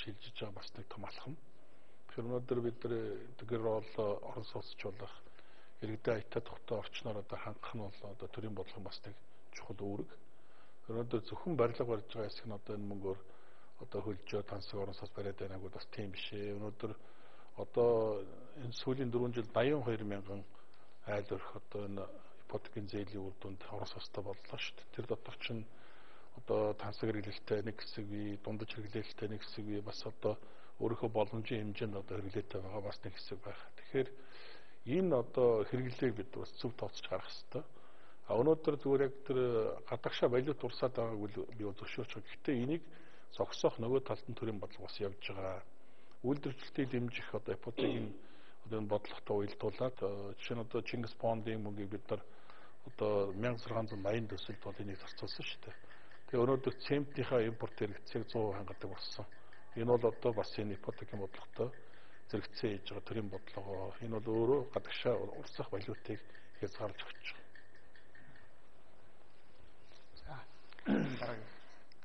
шилжиж байгаа бас нэг том алхам. Тэгэхээр өнөөдөр бид тэр рол орон сууцч болох иргэдийн аятаа тогтоо орчноор одоо хангах нь бол одоо төрийн бодлогын бас нэг чухал үүрэг. Өнөөдөр зөвхөн барилга барьж байгаа хэсэг нь одоо энэ мөнгөөр одоо хөлжөө тансаг орон сууц бариад байна гэдэг бас тийм биш ээ. Өнөөдөр одоо энэ сүүлийн 4 жил 82 мянган айл өрх одоо энэ ипотекийн зээлийн үр дүнд орон сууцтай боллоо шүү дээ. Тэр дотор чинь одоо тансаг хэрэглэлтэй нэг хэсэг бий, дундаж хэрэглэлтэй нэг хэсэг бий, бас одоо өөрийнхөө боломжийн хэмжээнд одоо хэрэглээтэй байгаа бас нэг хэсэг байх. Тэгэхээр энэ одоо хэрэглээг бид бас зөв тооцож гаргах хэрэгтэй. А өнөөдөр зүгээр яг тэр гадагшаа валют урсаад байгааг би зөвшөөрч байгаа. Гэхдээ энийг зогсоох нөгөө талд нь төрийн бодлого бас явж байгаа. Үйлдвэрчлэлтийг дэмжих одоо ипотекийн одоо энэ бодлоготой уялдуулаад жишээ нь одоо Чингис бондын мөнгийг бид нар одоо 1680 төсөлд бол энийг зарцуулсан шүү дээ. Тэгээ өнөөдөр цементийнхаа импорт хэрэгцээг 100% хангадаг болсон. Энэ бол одоо бас энэ ипотекийн бодлоготой зэрэгцээ хийж байгаа төрийн бодлого. Энэ бол өөрөө гадагшаа урсах валютыг хязгаарлаж өгч байгаа.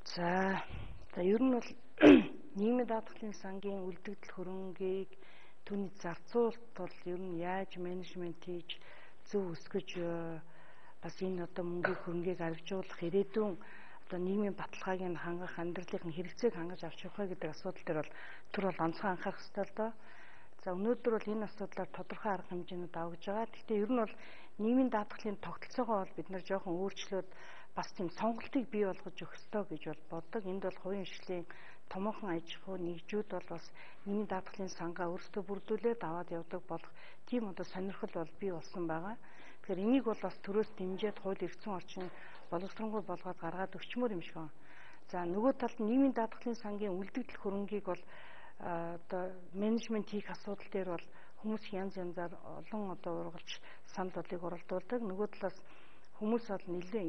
За ер нь бол нийгмийн даатгалын сангийн үлдэгдэл хөрөнгийг түүний зарцуулалт бол ер нь яаж менежмент хийж зөв өсгөж бас энэ одоо мөнгөний хөрөнгийг арвижуулах ирээдүйн одоо нийгмийн баталгааг нь хангах, амьдралын хэрэгцээг хангаж авч явах гэдэг асуудал дээр бол түр бол онцгой анхаарах хэрэгтэй л доо. За өнөөдөр бол энэ асуудлаар тодорхой арга хэмжээнүүд авж байгаа. Гэхдээ ер нь бол нийгмийн даатгалын тогтолцоогоо бол бид нар жоохон өөрчлөөд бас тийм сонголтыг бий болгож өгөх ёстой гэж бол боддог. Энд бол хувийн хөгжлийн томоохон аж ахуй нэгжүүд бол бас нийгмийн даатгалын сангаа өөрсдөө бүрдүүлээд аваад явдаг болох тийм одоо сонирхол бол бий болсон байгаа. Тэгэхээр энийг бол бас төрөөс дэмжиж хууль эрхцэн орчин боловсронгуй болгоод гаргаад өгчмөр юм шиг байна. За нөгөө талд нийгмийн даатгалын сангийн үлдэгдэл хөрөнгийг бол одоо менежмент хийх асуудал дээр бол хүмүүс янз янзаар олон одоо ургалж санал бодлыг оролдуулдаг. Нөгөө талаас хүмүүс бол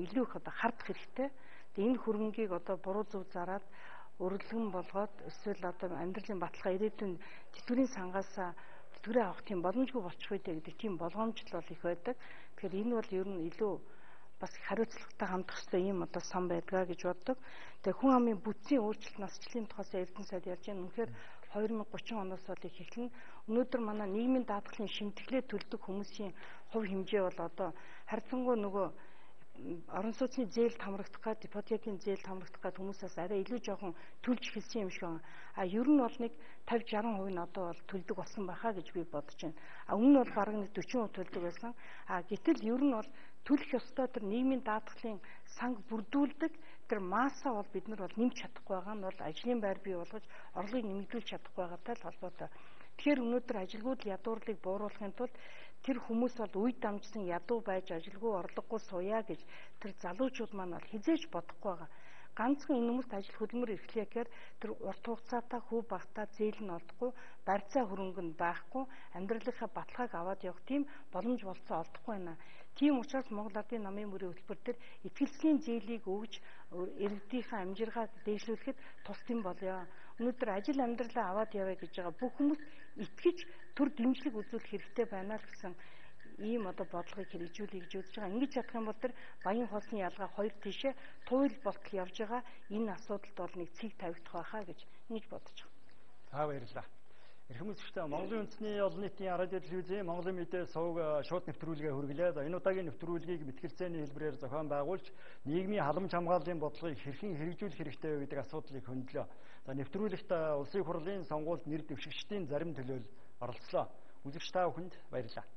илүү их одоо хардах хэрэгтэй. Тэгээ энэ хөрөнгийг одоо буруу зөв зараад өргөлгөн болгоод эсвэл одоо амьдралын баталгаа ирээдүйн тэтгэврийн сангаас тэтгэврээ авах тийм боломжгүй болчих үедээ гэдэг тийм болгоомжтой бол их байдаг. Тэгэхээр энэ бол ер нь илүү бас хариуцлагатай хандах хэрэгтэй юм одоо сан байдгаа гэж боддог. Тэгээ хүн амын бүтцийн өөрчлөлт насчлалын тухайс Эрдэнэ сайд ярьж байгаа. Үнэхээр 2030 оноос бол их эхэлнэ. Өнөөдөр манай нийгмийн даатгалын шимтгэлээ төлдөг хүмүүсийн хувь хэмжээ бол одоо харьцангуй нөгөө орон сууцны зээлд хамрагдах гад ипотекийн зээлд хамрагдах гад хүмүүсээс арай илүү жоохон төлж эхэлсэн юм шиг байна. А ер нь бол нэг 50-60% нь одоо бол төлдөг болсон байхаа гэж би бодож байна. А өмнө нь бол бараг нэг 40% төлдөг байсан. А гэтэл ер нь бол төлөх ёстой тэр нийгмийн даатгалын санг бүрдүүлдэг тэр масса бол бид нар бол нэмж чадахгүй байгаа нь бол ажлын байр бий болгож орлогыг нэмэгдүүлж чадахгүй байгаатай л холбоотой. Тэгэхээр өнөөдөр ажилгүйд ядуурлыг бууруулахын тулд тэр хүмүүс бол үе дамжсан ядуу байж ажилгүй орлогогүй сууя гэж тэр залуучууд маань бол хизээж бодохгүй байгаа. Ганцхан энэ хүмүүст ажил хөдөлмөр эрхлэе гэхээр тэр урт хугацаатай хүү багтаа зээл нь олдохгүй, барьцаа хөрөнгө нь байхгүй, амьдралынхаа баталгааг аваад явах тийм боломж болцоо олдохгүй байна. Тийм учраас Монгол Ардын намын мөрийн хөтөлбөр төр ихтгэл зээлийг өгж иргэдийнхээ амжиргааг дээшлүүлэхэд тусдсан болёо. Өнөөдөр ажил амьдралаа аваад яваа гэж байгаа бүх хүмүүс итгэж төр дэмжлэг үзүүлэх хэрэгтэй байна л гэсэн ийм одоо бодлогыг хэрэгжүүлэе гэж үзэж байгаа. Ингэж чадах юм бол тэр баян хоолны ялгаа хоёр тишээ туйл болтол явж байгаа энэ асуудалд бол нэг цэг тавигдах байхаа гэж ингэж бодож байгаа. За баярлалаа. Эрхэм үзэгчдээ Монголын үндэсний олон нийтийн радио телевизийн Монголын мэдээ сувг шууд нэвтрүүлгээ хүргэлээ. За энэ удаагийн нэвтрүүлгийг мэтгэлцээний хэлбэрээр зохион байгуулж нийгмийн халамж хамгааллын бодлогыг хэрхэн хэрэгжүүлэх хэрэгтэй вэ гэдэг асуудлыг хөндлөө. За нэвтрүүлэгт улсын хурлын сонгуульд нэр дэвшигчдийн зарим төлөөлөл оролцлоо. Үзэгч та бүхэнд баярлалаа.